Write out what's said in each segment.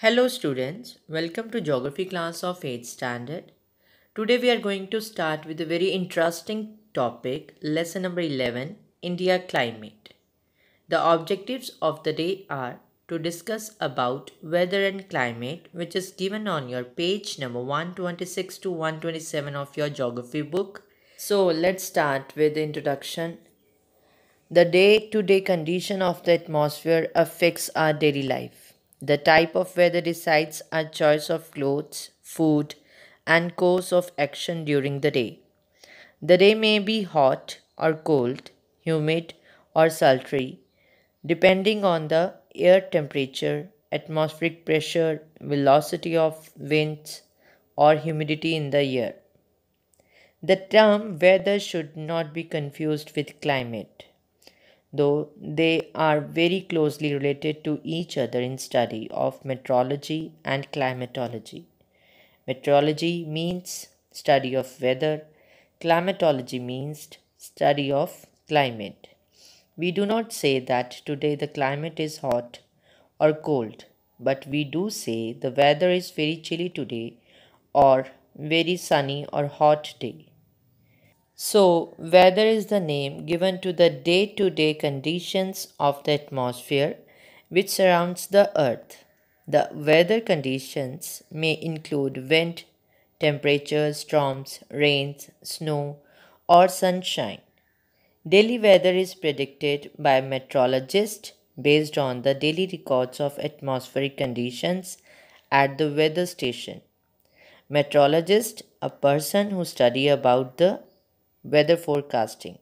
Hello students, welcome to Geography class of 8th standard. Today we are going to start with a very interesting topic, lesson number 11, India climate. The objectives of the day are to discuss about weather and climate, which is given on your page number 126 to 127 of your geography book. So let's start with the introduction. The day-to-day condition of the atmosphere affects our daily life. The type of weather decides our choice of clothes, food, and course of action during the day. The day may be hot or cold, humid or sultry, depending on the air temperature, atmospheric pressure, velocity of winds, or humidity in the air. The term weather should not be confused with climate, though they are very closely related to each other in study of meteorology and climatology. Meteorology means study of weather, climatology means study of climate. We do not say that today the climate is hot or cold, but we do say the weather is very chilly today or very sunny or hot day. So, weather is the name given to the day to day conditions of the atmosphere which surrounds the earth. The weather conditions may include wind, temperature, storms, rains, snow, or sunshine. Daily weather is predicted by meteorologists based on the daily records of atmospheric conditions at the weather station. Meteorologist, a person who study about the weather forecasting.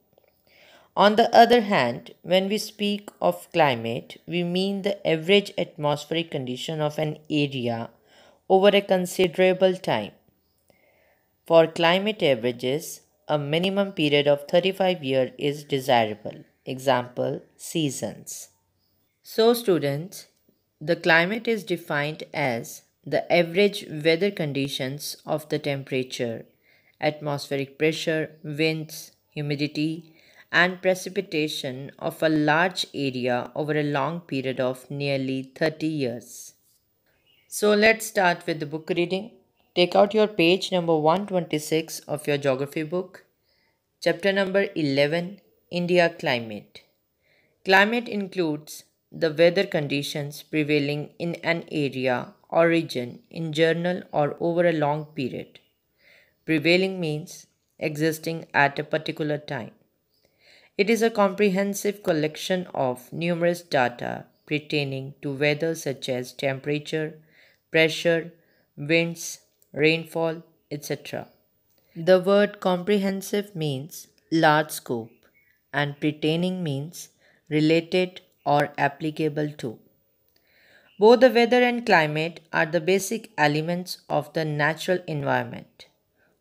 On the other hand, when we speak of climate, we mean the average atmospheric condition of an area over a considerable time. For climate averages, a minimum period of 35 years is desirable. Example, seasons. So, students, the climate is defined as the average weather conditions of the temperature, atmospheric pressure, winds, humidity, and precipitation of a large area over a long period of nearly 30 years. So, let's start with the book reading. Take out your page number 126 of your geography book, chapter number 11, India climate. Climate includes the weather conditions prevailing in an area or region in general or over a long period. Prevailing means existing at a particular time. It is a comprehensive collection of numerous data pertaining to weather such as temperature, pressure, winds, rainfall, etc. The word comprehensive means large scope and pertaining means related or applicable to. Both the weather and climate are the basic elements of the natural environment.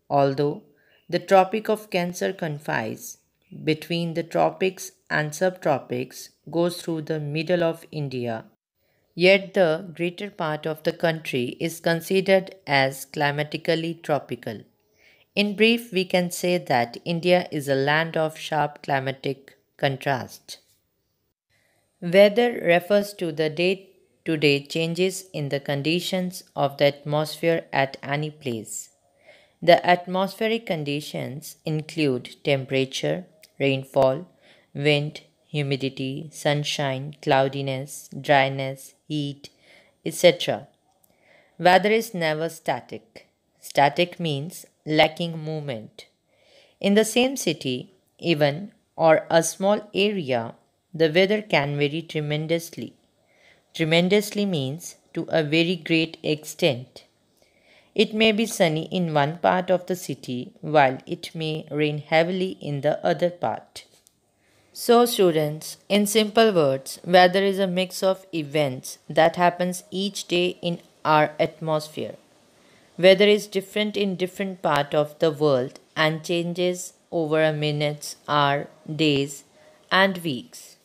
Although the Tropic of Cancer confines between the tropics and subtropics goes through the middle of India, yet the greater part of the country is considered as climatically tropical. In brief, we can say that India is a land of sharp climatic contrast. Weather refers to the day to day changes in the conditions of the atmosphere at any place. The atmospheric conditions include temperature, rainfall, wind, humidity, sunshine, cloudiness, dryness, heat, etc. Weather is never static. Static means lacking movement. In the same city, even or a small area, the weather can vary tremendously. Tremendously means to a very great extent. It may be sunny in one part of the city while it may rain heavily in the other part. So, students, in simple words, weather is a mix of events that happens each day in our atmosphere. Weather is different in different part of the world and changes over a minutes, hour, days and weeks.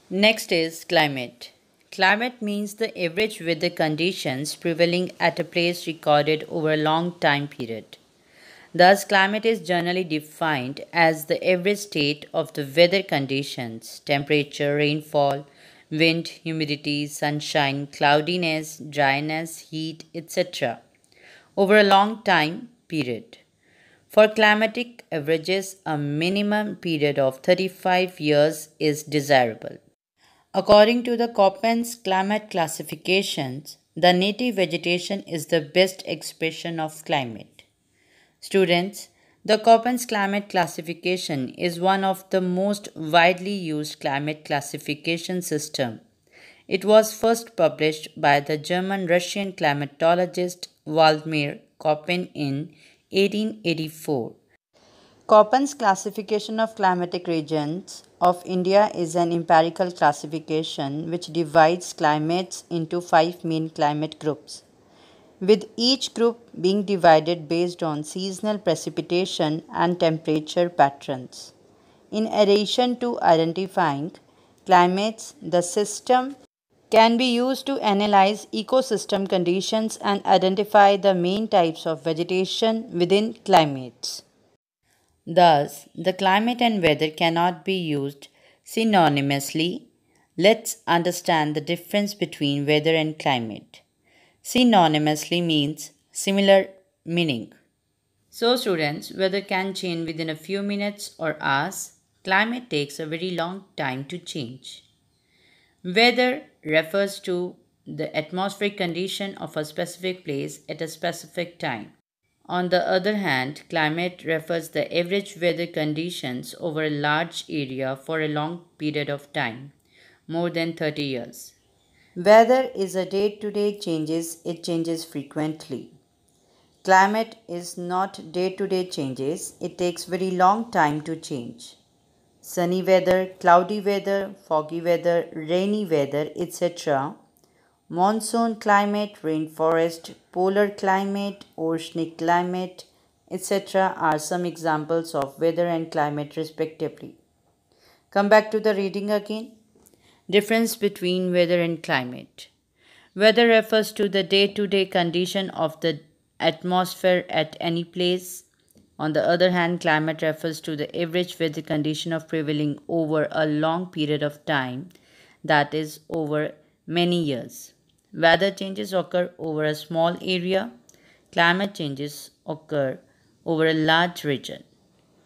Next is climate. Climate means the average weather conditions prevailing at a place recorded over a long time period. Thus, climate is generally defined as the average state of the weather conditions, temperature, rainfall, wind, humidity, sunshine, cloudiness, dryness, heat, etc. over a long time period. For climatic averages, a minimum period of 35 years is desirable. According to the Köppen's climate classifications, the native vegetation is the best expression of climate. Students, the Köppen's climate classification is one of the most widely used climate classification system. It was first published by the German-Russian climatologist Vladimir Köppen in 1884. Köppen's classification of climatic regions of India is an empirical classification which divides climates into 5 main climate groups, with each group being divided based on seasonal precipitation and temperature patterns. In addition to identifying climates, the system can be used to analyze ecosystem conditions and identify the main types of vegetation within climates. Thus, the climate and weather cannot be used synonymously. Let's understand the difference between weather and climate. Synonymously means similar meaning. So, students, weather can change within a few minutes or hours. Climate takes a very long time to change. Weather refers to the atmospheric condition of a specific place at a specific time. On the other hand, climate refers the average weather conditions over a large area for a long period of time, more than 30 years. Weather is a day-to-day changes, it changes frequently. Climate is not day-to-day changes, it takes very long time to change. Sunny weather, cloudy weather, foggy weather, rainy weather, etc. Monsoon climate, rainforest, polar climate, oceanic climate, etc. are some examples of weather and climate respectively. Come back to the reading again. Difference between weather and climate. Weather refers to the day-to-day condition of the atmosphere at any place. On the other hand, climate refers to the average weather condition of prevailing over a long period of time, that is, over many years. Weather changes occur over a small area. Climate changes occur over a large region.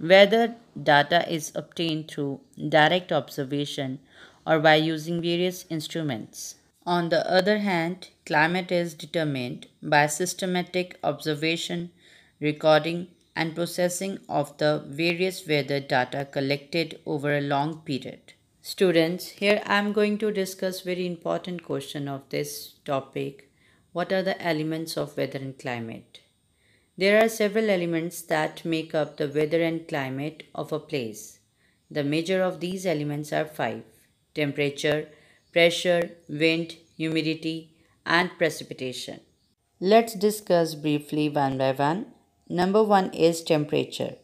Weather data is obtained through direct observation or by using various instruments. On the other hand, climate is determined by systematic observation, recording, and processing of the various weather data collected over a long period. Students, here I am going to discuss very important question of this topic. What are the elements of weather and climate? There are several elements that make up the weather and climate of a place. The major of these elements are five: temperature, pressure, wind, humidity, and precipitation. Let's discuss briefly one by one. Number one is temperature.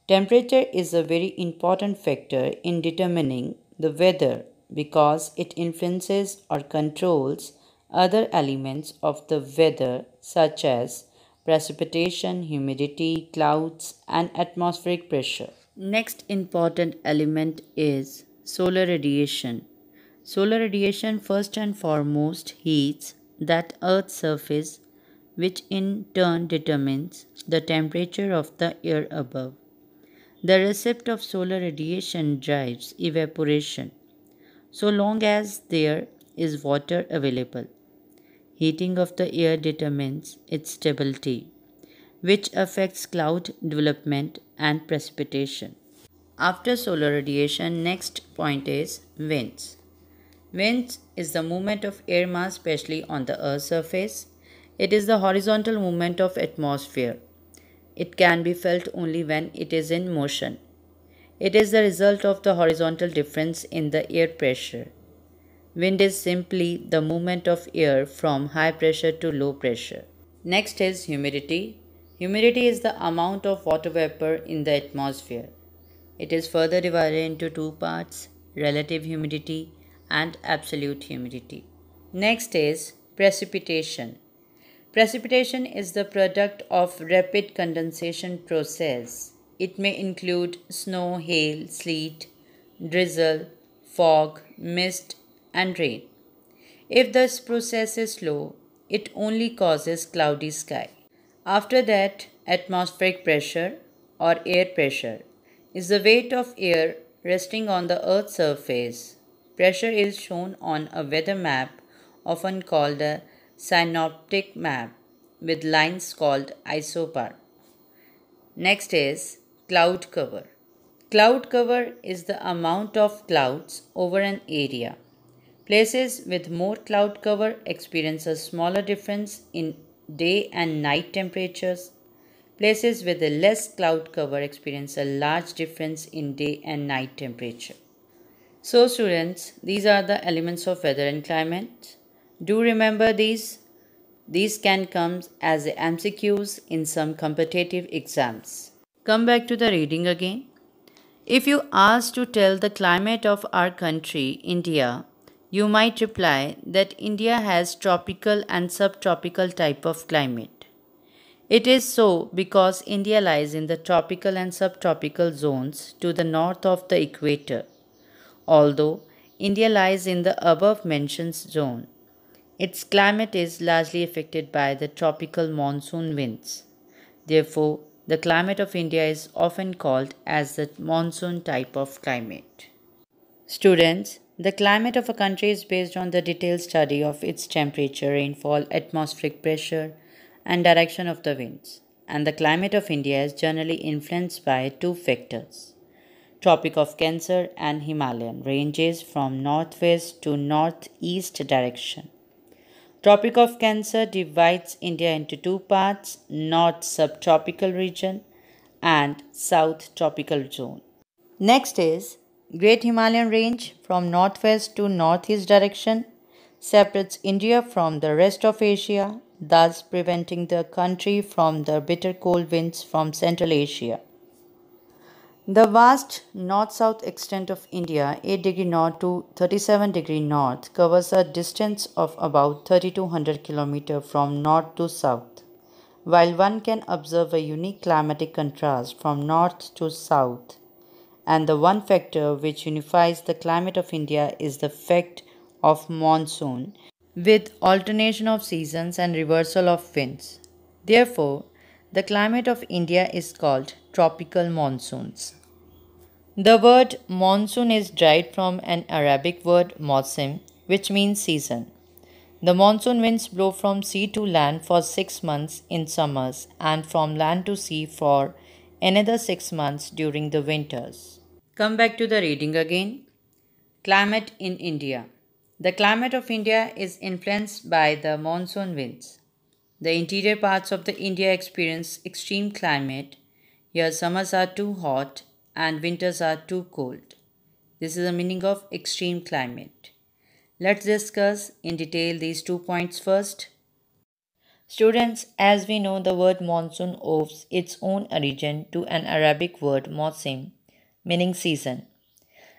Temperature is a very important factor in determining the weather because it influences or controls other elements of the weather such as precipitation, humidity, clouds, and atmospheric pressure. Next important element is solar radiation. Solar radiation first and foremost heats that Earth's surface, which in turn determines the temperature of the air above. The receipt of solar radiation drives evaporation so long as there is water available. Heating of the air determines its stability, which affects cloud development and precipitation. After solar radiation, next point is winds. Winds is the movement of air mass especially on the Earth's surface. It is the horizontal movement of atmosphere. It can be felt only when it is in motion. It is the result of the horizontal difference in the air pressure. Wind is simply the movement of air from high pressure to low pressure. Next is humidity. Humidity is the amount of water vapor in the atmosphere. It is further divided into two parts: relative humidity and absolute humidity. Next is precipitation. Precipitation is the product of rapid condensation process. It may include snow, hail, sleet, drizzle, fog, mist, and rain. If this process is slow, it only causes cloudy sky. After that, atmospheric pressure or air pressure is the weight of air resting on the Earth's surface. Pressure is shown on a weather map, often called a synoptic map, with lines called isobar. Next is cloud cover. Cloud cover is the amount of clouds over an area. Places with more cloud cover experience a smaller difference in day and night temperatures. Places with a less cloud cover experience a large difference in day and night temperature. So students, these are the elements of weather and climate. Do remember these. These can come as MCQs in some competitive exams. Come back to the reading again. If you asked to tell the climate of our country, India, you might reply that India has tropical and subtropical type of climate. It is so because India lies in the tropical and subtropical zones to the north of the equator. Although India lies in the above mentioned zone, its climate is largely affected by the tropical monsoon winds. Therefore, the climate of India is often called as the monsoon type of climate. Students, the climate of a country is based on the detailed study of its temperature, rainfall, atmospheric pressure, and direction of the winds. And the climate of India is generally influenced by two factors: Tropic of Cancer and Himalayan ranges from northwest to northeast direction. Tropic of Cancer divides India into two parts: North subtropical region and South tropical zone. Next is Great Himalayan range from northwest to northeast direction separates India from the rest of Asia, thus preventing the country from the bitter cold winds from Central Asia. The vast north-south extent of India, 8° north to 37° north, covers a distance of about 3200 km from north to south. While one can observe a unique climatic contrast from north to south, and the one factor which unifies the climate of India is the fact of monsoon, with alternation of seasons and reversal of winds. Therefore, the climate of India is called tropical monsoons. The word monsoon is derived from an Arabic word mausim, which means season. The monsoon winds blow from sea to land for 6 months in summers and from land to sea for another 6 months during the winters. Come back to the reading again. Climate in India. The climate of India is influenced by the monsoon winds. The interior parts of the India experience extreme climate. Here summers are too hot and winters are too cold. This is the meaning of extreme climate. Let's discuss in detail these 2 points first. Students, as we know, the word monsoon owes its own origin to an Arabic word mausim, meaning season.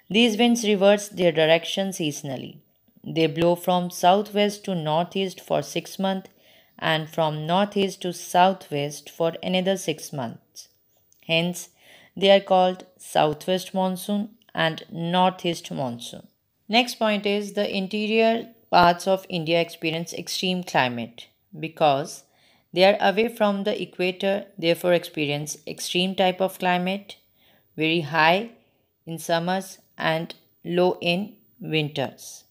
These winds reverse their direction seasonally. They blow from southwest to northeast for 6 months and from northeast to southwest for another 6 months. Hence, they are called southwest monsoon and northeast monsoon. Next point is the interior parts of India experience extreme climate because they are away from the equator, therefore experience extreme type of climate, very high in summers and low in winters.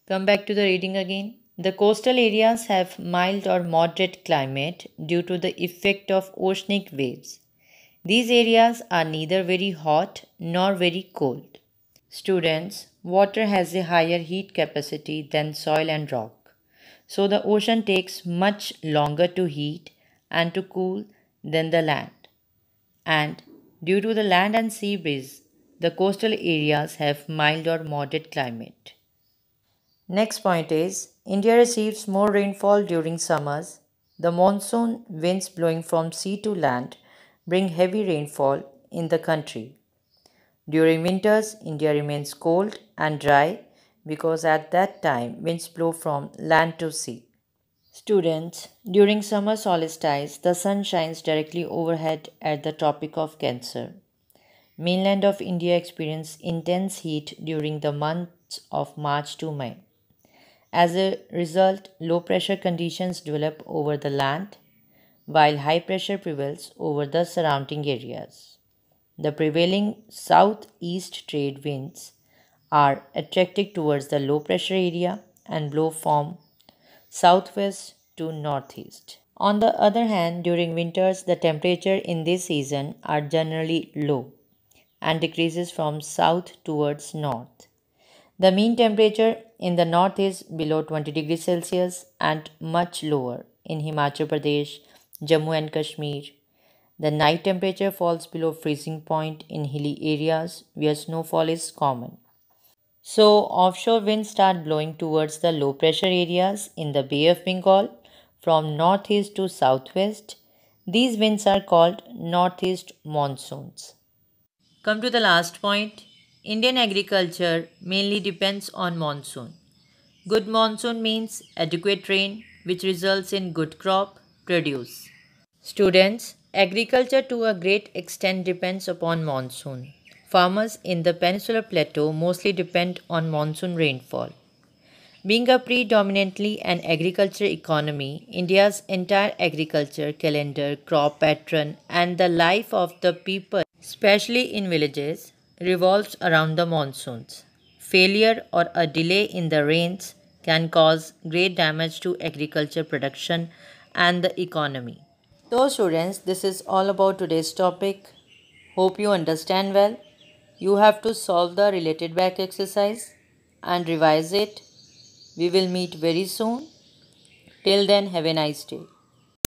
Come back to the reading again. The coastal areas have mild or moderate climate due to the effect of oceanic waves. These areas are neither very hot nor very cold. Students, water has a higher heat capacity than soil and rock. So the ocean takes much longer to heat and to cool than the land. And due to the land and sea breeze, the coastal areas have mild or moderate climate. Next point is India receives more rainfall during summers. The monsoon winds blowing from sea to land bring heavy rainfall in the country. During winters, India remains cold and dry because at that time winds blow from land to sea. Students, during summer solstice, the sun shines directly overhead at the Tropic of Cancer. Mainland of India experience intense heat during the month months of March to May. As a result, low pressure conditions develop over the land while high pressure prevails over the surrounding areas. The prevailing southeast trade winds are attracted towards the low pressure area and blow from southwest to northeast. On the other hand, during winters, the temperature in this season are generally low and decreases from south towards north. The mean temperature in the north is below 20 degrees Celsius and much lower in Himachal Pradesh, Jammu and Kashmir. The night temperature falls below freezing point in hilly areas where snowfall is common. So, offshore winds start blowing towards the low pressure areas in the Bay of Bengal from northeast to southwest. These winds are called northeast monsoons. Come to the last point. Indian agriculture mainly depends on monsoon. Good monsoon means adequate rain, which results in good crop produce. Students, agriculture to a great extent depends upon monsoon. Farmers in the Peninsular Plateau mostly depend on monsoon rainfall. Being a predominantly an agriculture economy, India's entire agriculture calendar, crop pattern, and the life of the people, especially in villages, revolves around the monsoons. Failure or a delay in the rains can cause great damage to agriculture production and the economy. So, students, this is all about today's topic. Hope you understand well. You have to solve the related back exercise and revise it. We will meet very soon. Till then, have a nice day.